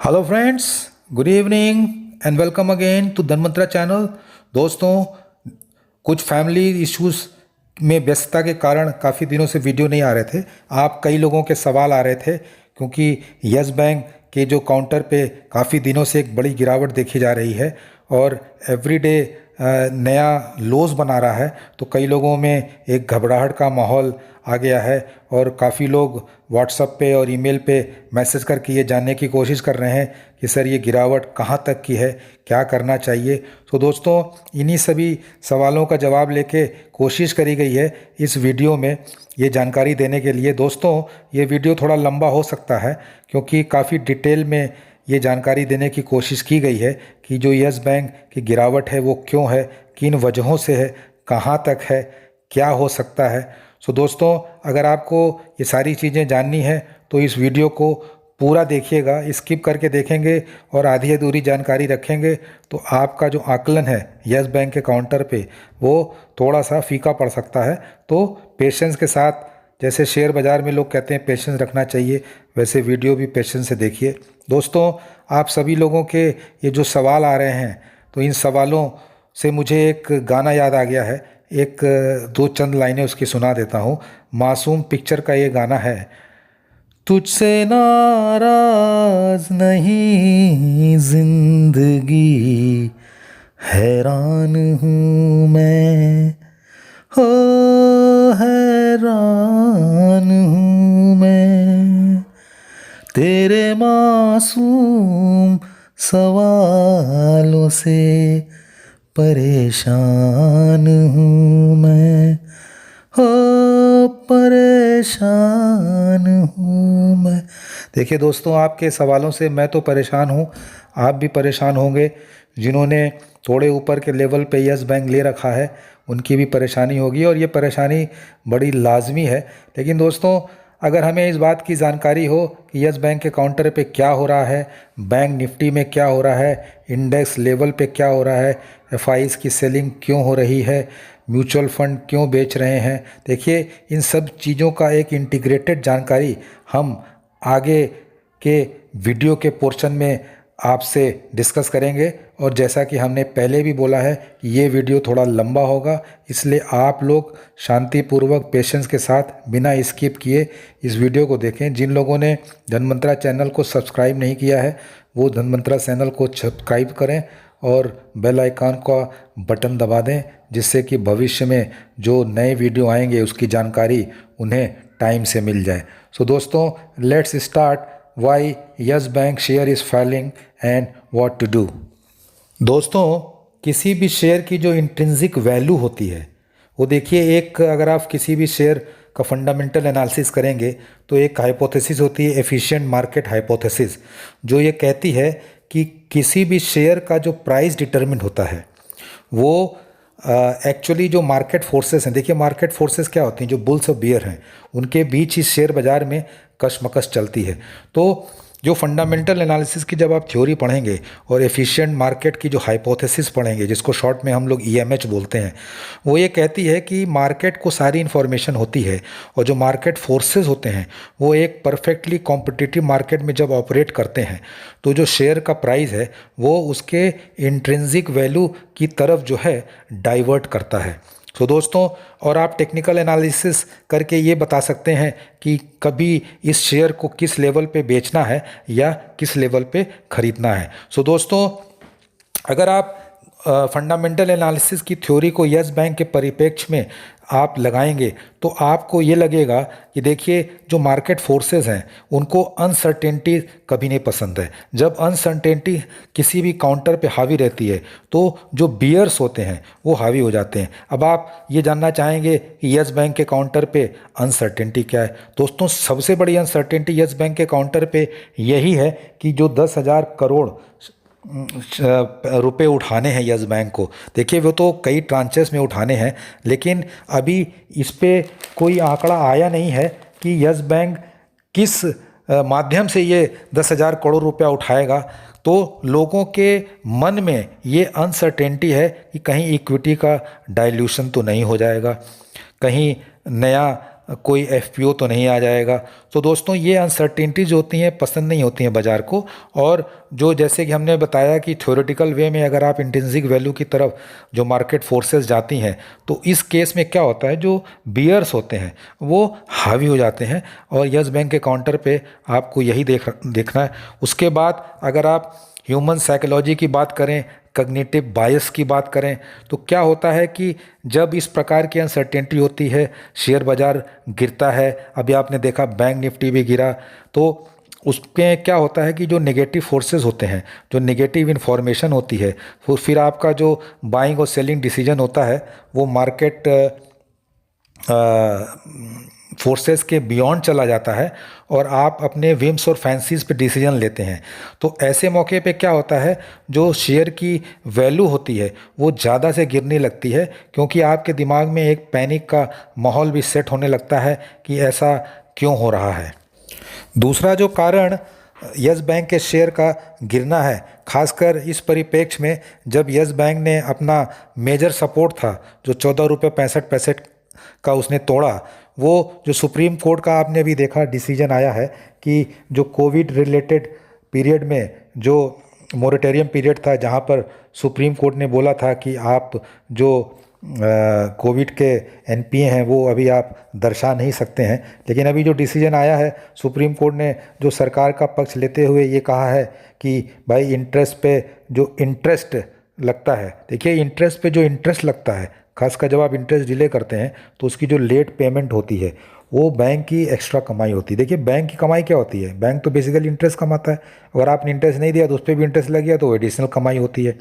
Hello friends, good evening and welcome again to Dhanmantra channel. दोस्तों, कुछ family issues में व्यस्तता के कारण काफ़ी दिनों से वीडियो नहीं आ रहे थे। आप कई लोगों के सवाल आ रहे थे क्योंकि यस बैंक के जो काउंटर पे काफ़ी दिनों से एक बड़ी गिरावट देखी जा रही है और एवरीडे नया लोज बना रहा है, तो कई लोगों में एक घबराहट का माहौल आ गया है और काफ़ी लोग व्हाट्सएप पे और ईमेल पे मैसेज करके ये जानने की कोशिश कर रहे हैं कि सर ये गिरावट कहाँ तक की है, क्या करना चाहिए। तो दोस्तों, इन्हीं सभी सवालों का जवाब लेके कोशिश करी गई है इस वीडियो में ये जानकारी देने के लिए। दोस्तों, ये वीडियो थोड़ा लंबा हो सकता है क्योंकि काफ़ी डिटेल में ये जानकारी देने की कोशिश की गई है कि जो यस बैंक की गिरावट है वो क्यों है, किन वजहों से है, कहाँ तक है, क्या हो सकता है। सो दोस्तों, अगर आपको ये सारी चीज़ें जाननी है तो इस वीडियो को पूरा देखिएगा। स्किप करके देखेंगे और आधी अधूरी जानकारी रखेंगे तो आपका जो आकलन है यस बैंक के काउंटर पे वो थोड़ा सा फीका पड़ सकता है। तो पेशेंस के साथ, जैसे शेयर बाज़ार में लोग कहते हैं पेशेंस रखना चाहिए, वैसे वीडियो भी पेशेंस से देखिए। दोस्तों, आप सभी लोगों के ये जो सवाल आ रहे हैं, तो इन सवालों से मुझे एक गाना याद आ गया है। एक दो चंद लाइनें उसकी सुना देता हूँ। मासूम पिक्चर का ये गाना है। तुझसे नाराज नहीं जिंदगी, हैरान हूँ मैं, हो हैरान हूँ मैं, तेरे मासूम सवालों से परेशान हूँ मैं, हो परेशान हूँ मैं। देखिए दोस्तों, आपके सवालों से मैं तो परेशान हूँ, आप भी परेशान होंगे। जिन्होंने थोड़े ऊपर के लेवल पे यस बैंक ले रखा है उनकी भी परेशानी होगी और ये परेशानी बड़ी लाजमी है। लेकिन दोस्तों, अगर हमें इस बात की जानकारी हो कि यस बैंक के काउंटर पे क्या हो रहा है, बैंक निफ्टी में क्या हो रहा है, इंडेक्स लेवल पे क्या हो रहा है, एफआईज की सेलिंग क्यों हो रही है, म्यूचुअल फंड क्यों बेच रहे हैं, देखिए इन सब चीज़ों का एक इंटीग्रेटेड जानकारी हम आगे के वीडियो के पोर्शन में आपसे डिस्कस करेंगे। और जैसा कि हमने पहले भी बोला है कि ये वीडियो थोड़ा लंबा होगा, इसलिए आप लोग शांतिपूर्वक पेशेंस के साथ बिना स्किप किए इस वीडियो को देखें। जिन लोगों ने धनमंत्रा चैनल को सब्सक्राइब नहीं किया है वो धनमंत्रा चैनल को सब्सक्राइब करें और बेल आइकन का बटन दबा दें, जिससे कि भविष्य में जो नए वीडियो आएंगे उसकी जानकारी उन्हें टाइम से मिल जाए। सो दोस्तों, let's start why Yes Bank share is falling and what to do. दोस्तों, किसी भी शेयर की जो इंट्रिंसिक वैल्यू होती है वो देखिए, एक अगर आप किसी भी शेयर का फंडामेंटल एनालिसिस करेंगे तो एक हाइपोथेसिस होती है, एफिशिएंट मार्केट हाइपोथेसिस, जो ये कहती है कि किसी भी शेयर का जो प्राइस डिटरमिन होता है वो एक्चुअली जो मार्केट फोर्सेस हैं, देखिए मार्केट फोर्सेस क्या होती हैं, जो बुल्स और बियर हैं उनके बीच ही शेयर बाज़ार में कशमकश चलती है। तो जो फंडामेंटल एनालिसिस की जब आप थ्योरी पढ़ेंगे और एफिशिएंट मार्केट की जो हाइपोथेसिस पढ़ेंगे, जिसको शॉर्ट में हम लोग ईएमएच बोलते हैं, वो ये कहती है कि मार्केट को सारी इन्फॉर्मेशन होती है और जो मार्केट फोर्सेस होते हैं वो एक परफेक्टली कॉम्पिटिटिव मार्केट में जब ऑपरेट करते हैं तो जो शेयर का प्राइस है वो उसके इंट्रिंसिक वैल्यू की तरफ जो है डाइवर्ट करता है। तो दोस्तों, और आप टेक्निकल एनालिसिस करके ये बता सकते हैं कि कभी इस शेयर को किस लेवल पे बेचना है या किस लेवल पे खरीदना है। सो दोस्तों, अगर आप फंडामेंटल एनालिसिस की थ्योरी को यस बैंक के परिप्रेक्ष्य में आप लगाएंगे तो आपको ये लगेगा कि देखिए जो मार्केट फोर्सेस हैं उनको अनसर्टेनिटी कभी नहीं पसंद है। जब अनसर्टेनिटी किसी भी काउंटर पे हावी रहती है तो जो बियर्स होते हैं वो हावी हो जाते हैं। अब आप ये जानना चाहेंगे कि यस बैंक के काउंटर पे अनसर्टेनिटी क्या है। दोस्तों, सबसे बड़ी अनसर्टेनिटी यस बैंक के काउंटर पे यही है कि जो 10,000 करोड़ रुपए उठाने हैं यस बैंक को, देखिए वो तो कई ट्रांचेस में उठाने हैं, लेकिन अभी इस पे कोई आंकड़ा आया नहीं है कि यस बैंक किस माध्यम से ये 10,000 करोड़ रुपया उठाएगा। तो लोगों के मन में ये अनसर्टेनिटी है कि कहीं इक्विटी का डाइल्यूशन तो नहीं हो जाएगा, कहीं नया कोई एफपीओ तो नहीं आ जाएगा। तो दोस्तों ये अनसर्टेनिटीज होती हैं, पसंद नहीं होती हैं बाज़ार को। और जो जैसे कि हमने बताया कि थ्योरेटिकल वे में अगर आप इंट्रिंसिक वैल्यू की तरफ जो मार्केट फोर्सेस जाती हैं, तो इस केस में क्या होता है, जो बियर्स होते हैं वो हावी हो जाते हैं। और यस बैंक के काउंटर पे आपको यही देखना है। उसके बाद अगर आप ह्यूमन साइकोलॉजी की बात करें, कग्निटिव बायस की बात करें, तो क्या होता है कि जब इस प्रकार की अनसर्टेनिटी होती है, शेयर बाज़ार गिरता है, अभी आपने देखा बैंक निफ्टी भी गिरा, तो उसमें क्या होता है कि जो नेगेटिव फोर्सेस होते हैं, जो नेगेटिव इन्फॉर्मेशन होती है, वो फिर आपका जो बाइंग और सेलिंग डिसीजन होता है वो मार्केट फोर्सेस के बियॉन्ड चला जाता है और आप अपने विम्स और फैंसीज पे डिसीजन लेते हैं। तो ऐसे मौके पे क्या होता है, जो शेयर की वैल्यू होती है वो ज़्यादा से गिरने लगती है, क्योंकि आपके दिमाग में एक पैनिक का माहौल भी सेट होने लगता है कि ऐसा क्यों हो रहा है। दूसरा जो कारण यस बैंक के शेयर का गिरना है, खासकर इस परिप्रेक्ष्य में जब यस बैंक ने अपना मेजर सपोर्ट था जो 14 रुपये 65 पैसे का उसने तोड़ा, वो जो सुप्रीम कोर्ट का आपने अभी देखा डिसीजन आया है कि जो कोविड रिलेटेड पीरियड में जो मोरेटोरियम पीरियड था, जहाँ पर सुप्रीम कोर्ट ने बोला था कि आप जो कोविड के एनपीए हैं वो अभी आप दर्शा नहीं सकते हैं, लेकिन अभी जो डिसीजन आया है सुप्रीम कोर्ट ने जो सरकार का पक्ष लेते हुए ये कहा है कि भाई इंटरेस्ट पे जो इंटरेस्ट लगता है, देखिए इंटरेस्ट पे जो इंटरेस्ट लगता है, खासकर जब आप इंटरेस्ट डिले करते हैं तो उसकी जो लेट पेमेंट होती है वो बैंक की एक्स्ट्रा कमाई होती है। देखिए बैंक की कमाई क्या होती है, बैंक तो बेसिकली इंटरेस्ट कमाता है, अगर आपने इंटरेस्ट नहीं दिया तो उस पर भी इंटरेस्ट लग गया तो एडिशनल कमाई होती है।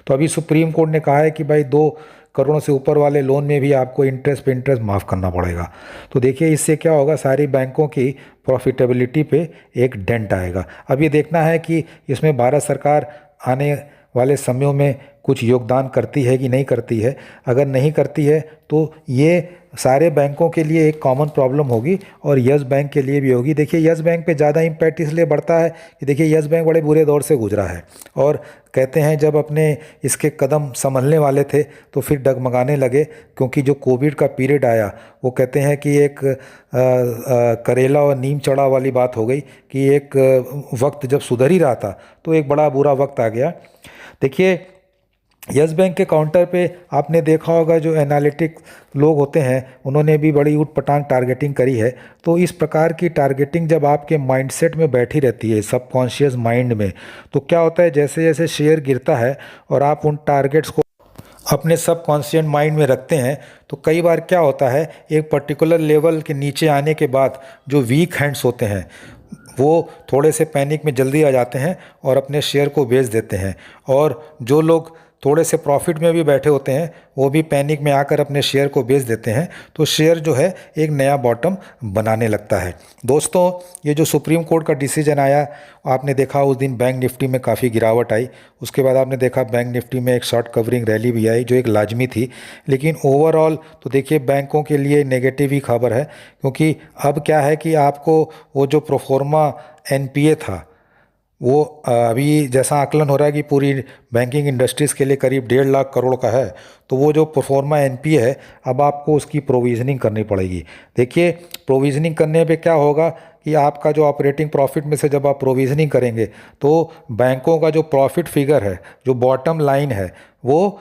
तो अभी सुप्रीम कोर्ट ने कहा है कि भाई 2 करोड़ से ऊपर वाले लोन में भी आपको इंटरेस्ट पे इंटरेस्ट माफ़ करना पड़ेगा। तो देखिए इससे क्या होगा, सारी बैंकों की प्रॉफिटेबिलिटी पे एक डेंट आएगा। अब ये देखना है कि इसमें भारत सरकार आने वाले समयों में कुछ योगदान करती है कि नहीं करती है। अगर नहीं करती है तो ये सारे बैंकों के लिए एक कॉमन प्रॉब्लम होगी और यस बैंक के लिए भी होगी। देखिए यस बैंक पे ज़्यादा इम्पैक्ट इसलिए बढ़ता है कि देखिए यस बैंक बड़े बुरे दौर से गुजरा है और कहते हैं जब अपने इसके कदम संभलने वाले थे तो फिर डगमगाने लगे, क्योंकि जो कोविड का पीरियड आया वो कहते हैं कि एक करेला और नीम चढ़ा वाली बात हो गई कि एक वक्त जब सुधर ही रहा था तो एक बड़ा बुरा वक्त आ गया। देखिए यस बैंक के काउंटर पे आपने देखा होगा जो एनालिटिक लोग होते हैं उन्होंने भी बड़ी ऊट-पटांग टारगेटिंग करी है। तो इस प्रकार की टारगेटिंग जब आपके माइंडसेट में बैठी रहती है, सबकॉन्शियस माइंड में, तो क्या होता है जैसे जैसे शेयर गिरता है और आप उन टारगेट्स को अपने सबकॉन्शियस माइंड में रखते हैं, तो कई बार क्या होता है एक पर्टिकुलर लेवल के नीचे आने के बाद जो वीक हैंड्स होते हैं वो थोड़े से पैनिक में जल्दी आ जाते हैं और अपने शेयर को बेच देते हैं, और जो लोग थोड़े से प्रॉफिट में भी बैठे होते हैं वो भी पैनिक में आकर अपने शेयर को बेच देते हैं। तो शेयर जो है एक नया बॉटम बनाने लगता है। दोस्तों ये जो सुप्रीम कोर्ट का डिसीजन आया, आपने देखा उस दिन बैंक निफ्टी में काफ़ी गिरावट आई, उसके बाद आपने देखा बैंक निफ्टी में एक शॉर्ट कवरिंग रैली भी आई जो एक लाजमी थी, लेकिन ओवरऑल तो देखिए बैंकों के लिए नेगेटिव ही खबर है, क्योंकि अब क्या है कि आपको वो जो प्रोफोर्मा एनपीए था वो अभी जैसा आकलन हो रहा है कि पूरी बैंकिंग इंडस्ट्रीज़ के लिए करीब 1.5 लाख करोड़ का है, तो वो जो प्रोफोर्मा एनपीए है अब आपको उसकी प्रोविजनिंग करनी पड़ेगी। देखिए प्रोविजनिंग करने पे क्या होगा कि आपका जो ऑपरेटिंग प्रॉफिट में से जब आप प्रोविजनिंग करेंगे तो बैंकों का जो प्रॉफिट फिगर है, जो बॉटम लाइन है, वो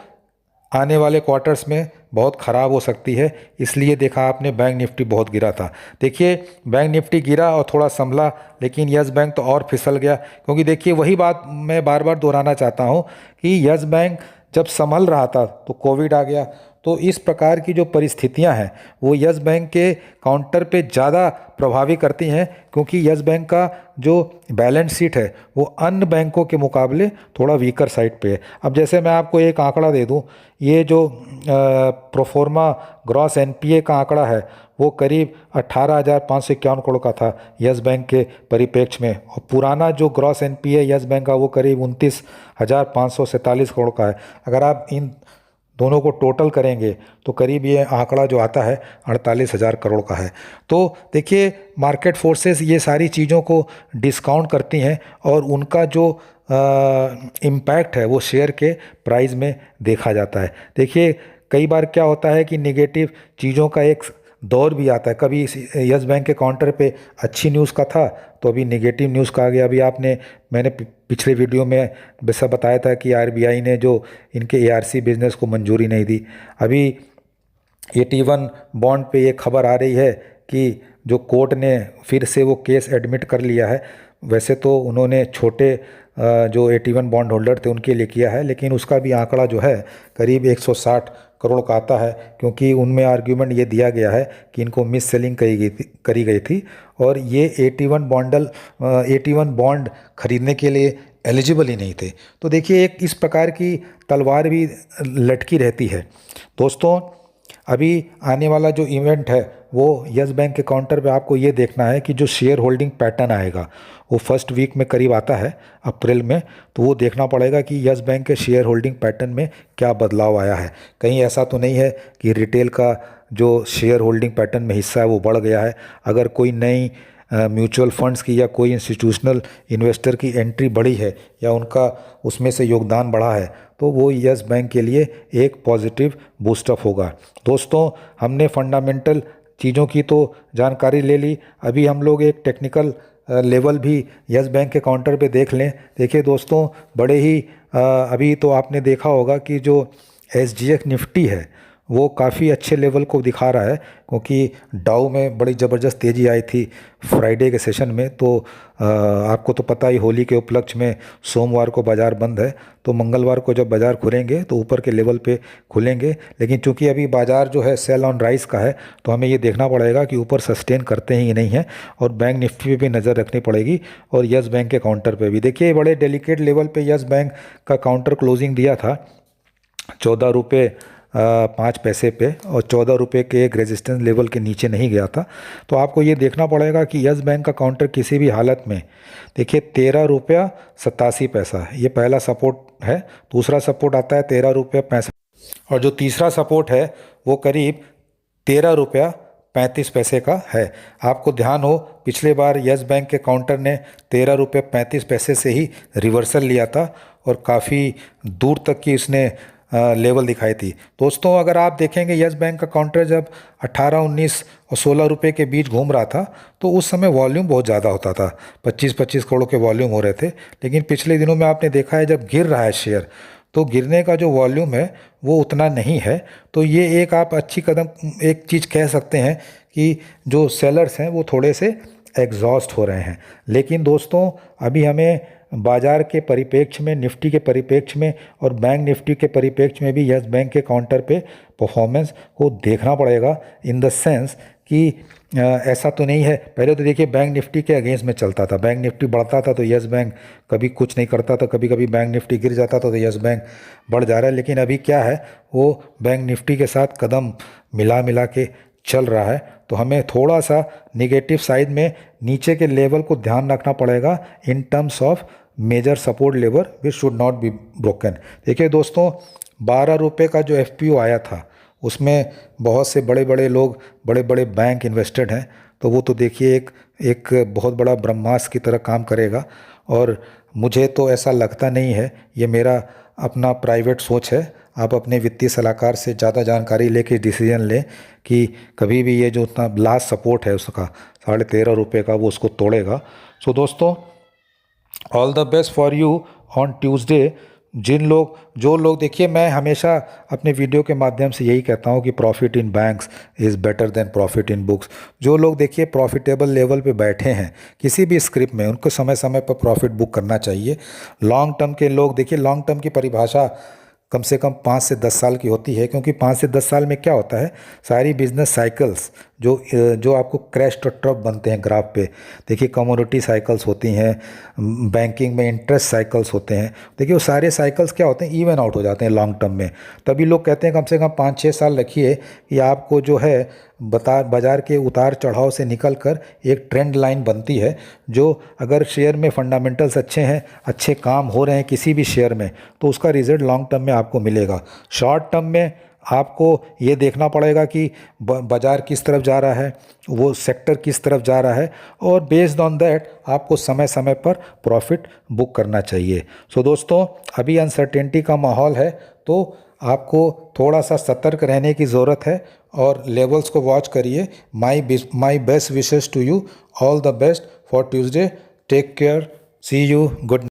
आने वाले क्वार्टर्स में बहुत ख़राब हो सकती है। इसलिए देखा आपने बैंक निफ्टी बहुत गिरा था। देखिए बैंक निफ्टी गिरा और थोड़ा संभला, लेकिन यस बैंक तो और फिसल गया, क्योंकि देखिए वही बात मैं बार बार दोहराना चाहता हूँ कि यस बैंक जब संभल रहा था तो कोविड आ गया। तो इस प्रकार की जो परिस्थितियां हैं वो यस बैंक के काउंटर पे ज़्यादा प्रभावी करती हैं, क्योंकि यस बैंक का जो बैलेंस शीट है वो अन्य बैंकों के मुकाबले थोड़ा वीकर साइड पे है। अब जैसे मैं आपको एक आंकड़ा दे दूं, ये जो प्रोफोर्मा ग्रॉस एनपीए का आंकड़ा है वो करीब 18,551 करोड़ का था यस बैंक के परिप्रेक्ष्य में, और पुराना जो ग्रॉस एनपीए यस बैंक का वो करीब 29,547 करोड़ का है। अगर आप इन दोनों को टोटल करेंगे तो करीब ये आंकड़ा जो आता है 48,000 करोड़ का है। तो देखिए मार्केट फोर्सेस ये सारी चीज़ों को डिस्काउंट करती हैं और उनका जो इम्पैक्ट है वो शेयर के प्राइस में देखा जाता है। देखिए कई बार क्या होता है कि नेगेटिव चीज़ों का एक दौर भी आता है, कभी यस बैंक के काउंटर पे अच्छी न्यूज़ का था तो अभी नेगेटिव न्यूज़ का आ गया। अभी मैंने पिछले वीडियो में वैसा बताया था कि आरबीआई ने जो इनके एआरसी बिजनेस को मंजूरी नहीं दी। अभी 81 बॉन्ड पे ये खबर आ रही है कि जो कोर्ट ने फिर से वो केस एडमिट कर लिया है। वैसे तो उन्होंने छोटे जो 81 बॉन्ड होल्डर थे उनके लिए किया है, लेकिन उसका भी आंकड़ा जो है करीब 160 करोड़ का आता है, क्योंकि उनमें आर्ग्यूमेंट ये दिया गया है कि इनको मिस सेलिंग करी गई थी और ये 81 बॉन्ड खरीदने के लिए एलिजिबल ही नहीं थे। तो देखिए, एक इस प्रकार की तलवार भी लटकी रहती है। दोस्तों, अभी आने वाला जो इवेंट है वो यस बैंक के काउंटर पे आपको ये देखना है कि जो शेयर होल्डिंग पैटर्न आएगा वो फर्स्ट वीक में करीब आता है अप्रैल में, तो वो देखना पड़ेगा कि यस बैंक के शेयर होल्डिंग पैटर्न में क्या बदलाव आया है। कहीं ऐसा तो नहीं है कि रिटेल का जो शेयर होल्डिंग पैटर्न में हिस्सा है वो बढ़ गया है। अगर कोई नई म्यूचुअल फंड्स की या कोई इंस्टीट्यूशनल इन्वेस्टर की एंट्री बढ़ी है या उनका उसमें से योगदान बढ़ा है तो वो यस बैंक के लिए एक पॉजिटिव बूस्टअप होगा। दोस्तों, हमने फंडामेंटल चीज़ों की तो जानकारी ले ली, अभी हम लोग एक टेक्निकल लेवल भी यस बैंक के काउंटर पे देख लें। देखिए दोस्तों, बड़े ही अभी तो आपने देखा होगा कि जो एसजीएक्स निफ्टी है वो काफ़ी अच्छे लेवल को दिखा रहा है, क्योंकि डाउ में बड़ी ज़बरदस्त तेज़ी आई थी फ्राइडे के सेशन में। तो आपको तो पता ही, होली के उपलक्ष्य में सोमवार को बाज़ार बंद है, तो मंगलवार को जब बाज़ार खुलेंगे तो ऊपर के लेवल पे खुलेंगे। लेकिन चूंकि अभी बाज़ार जो है सेल ऑन राइज का है, तो हमें ये देखना पड़ेगा कि ऊपर सस्टेन करते हैं या नहीं है, और बैंक निफ्टी पे भी नज़र रखनी पड़ेगी और यस बैंक के काउंटर पे भी। देखिए, बड़े डेलिकेट लेवल पे यस बैंक का काउंटर क्लोजिंग दिया था 14 रुपये 5 पैसे पे, और 14 रुपये के एक रेजिस्टेंस लेवल के नीचे नहीं गया था। तो आपको ये देखना पड़ेगा कि यस बैंक का काउंटर किसी भी हालत में, देखिए 13 रुपया 87 पैसा ये पहला सपोर्ट है। दूसरा सपोर्ट आता है 13 रुपया 65, और जो तीसरा सपोर्ट है वो करीब 13 रुपया 35 पैसे का है। आपको ध्यान हो, पिछले बार यस बैंक के काउंटर ने 13 रुपये 35 पैसे से ही रिवर्सल लिया था और काफ़ी दूर तक की इसने लेवल दिखाई थी। दोस्तों, अगर आप देखेंगे यस बैंक का काउंटर जब 18, 19 और 16 रुपये के बीच घूम रहा था तो उस समय वॉल्यूम बहुत ज़्यादा होता था, 25-25 करोड़ के वॉल्यूम हो रहे थे। लेकिन पिछले दिनों में आपने देखा है जब गिर रहा है शेयर, तो गिरने का जो वॉल्यूम है वो उतना नहीं है। तो ये एक आप अच्छी कदम, एक चीज़ कह सकते हैं कि जो सेलर्स हैं वो थोड़े से एग्जॉस्ट हो रहे हैं। लेकिन दोस्तों, अभी हमें बाज़ार के परिप्रेक्ष्य में, निफ्टी के परिप्रेक्ष्य में और बैंक निफ्टी के परिप्रेक्ष्य में भी यस बैंक के काउंटर पे परफॉर्मेंस को देखना पड़ेगा, इन द सेंस कि ऐसा तो नहीं है। पहले तो देखिए बैंक निफ्टी के अगेंस्ट में चलता था, बैंक निफ्टी बढ़ता था तो यस बैंक कभी कुछ नहीं करता था, कभी कभी बैंक निफ्टी गिर जाता था तो यस बैंक बढ़ जा रहा है। लेकिन अभी क्या है, वो बैंक निफ्टी के साथ कदम मिला मिला के चल रहा है। तो हमें थोड़ा सा निगेटिव साइड में नीचे के लेवल को ध्यान रखना पड़ेगा in terms of major support level which should not be broken. देखिए दोस्तों, 12 रुपये का जो एफपीओ आया था उसमें बहुत से बड़े बड़े लोग, बड़े बड़े बैंक इन्वेस्टेड हैं, तो वो तो देखिए एक बहुत बड़ा ब्रह्मास्त्र की तरह काम करेगा। और मुझे तो ऐसा लगता नहीं है, ये मेरा अपना प्राइवेट सोच है, आप अपने वित्तीय सलाहकार से ज़्यादा जानकारी लेके डिसीजन लें कि कभी भी ये जो उतना लास्ट सपोर्ट है उसका 13.5 रुपये का, वो उसको तोड़ेगा। सो दोस्तों, all the best for you on Tuesday. जो लोग देखिए, मैं हमेशा अपने वीडियो के माध्यम से यही कहता हूँ कि profit in banks is better than profit in books. जो लोग देखिए प्रॉफिटेबल लेवल पे बैठे हैं किसी भी स्क्रिप्ट में, उनको समय समय पर प्रॉफिट बुक करना चाहिए। लॉन्ग टर्म के लोग देखिए, लॉन्ग टर्म की परिभाषा कम से कम 5 से 10 साल की होती है, क्योंकि 5 से 10 साल में क्या होता है, सारी बिजनेस साइकिल्स जो आपको क्रैश और ट्रफ बनते हैं ग्राफ पे, देखिए कमोडिटी साइकिल्स होती हैं, बैंकिंग में इंटरेस्ट साइकिल्स होते हैं, देखिए वो सारे साइकिल्स क्या होते हैं, इवन आउट हो जाते हैं लॉन्ग टर्म में। तभी लोग कहते हैं कम से कम 5-6 साल रखिए कि आपको जो है बाज़ार के उतार चढ़ाव से निकलकर एक ट्रेंड लाइन बनती है, जो अगर शेयर में फंडामेंटल्स अच्छे हैं, अच्छे काम हो रहे हैं किसी भी शेयर में, तो उसका रिजल्ट लॉन्ग टर्म में आपको मिलेगा। शॉर्ट टर्म में आपको ये देखना पड़ेगा कि बाज़ार किस तरफ जा रहा है, वो सेक्टर किस तरफ जा रहा है, और बेस्ड ऑन दैट आपको समय समय पर प्रॉफिट बुक करना चाहिए। सो दोस्तों, अभी अनसर्टेनिटी का माहौल है, तो आपको थोड़ा सा सतर्क रहने की ज़रूरत है और लेवल्स को वॉच करिए। My best wishes to you, all the best for Tuesday, take care, see you, good